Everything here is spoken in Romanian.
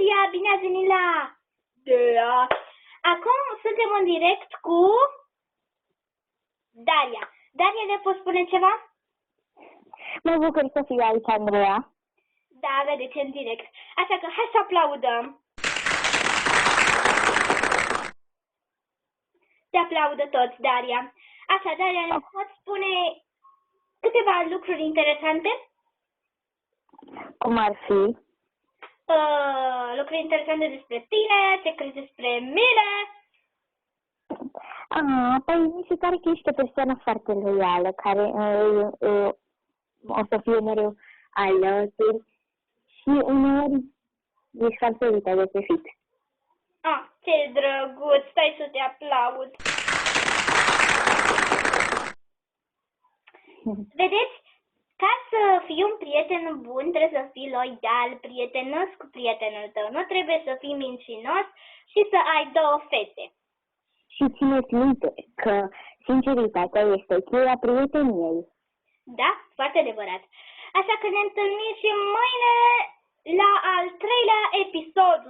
ziua, bine ați venit la Dea. Acum suntem în direct cu Daria. Daria, ne poți spune ceva? Mă bucur să fiu aici, Andreea. Da, vedeți, în direct. Așa că hai să aplaudăm. Te aplaudă toți, Daria. Așa, Daria, ne poți spune câteva lucruri interesante? Cum ar fi? Lucruri interesante despre tine, ce crezi despre mine? Păi mi se pare că ești o persoană foarte loială, care o să fie mereu alături și uneori ești foarte uită de pe fit. Ce drăguț, stai să te aplaud. Vedeți, ca să fii un prieten bun, trebuie să fii loial, prietenos cu prietenul tău. Nu trebuie să fii mincinos și să ai două fete. Și țineți minte că sinceritatea este cheia prieteniei. Da, foarte adevărat. Așa că ne întâlnim și mâine la al treilea episod.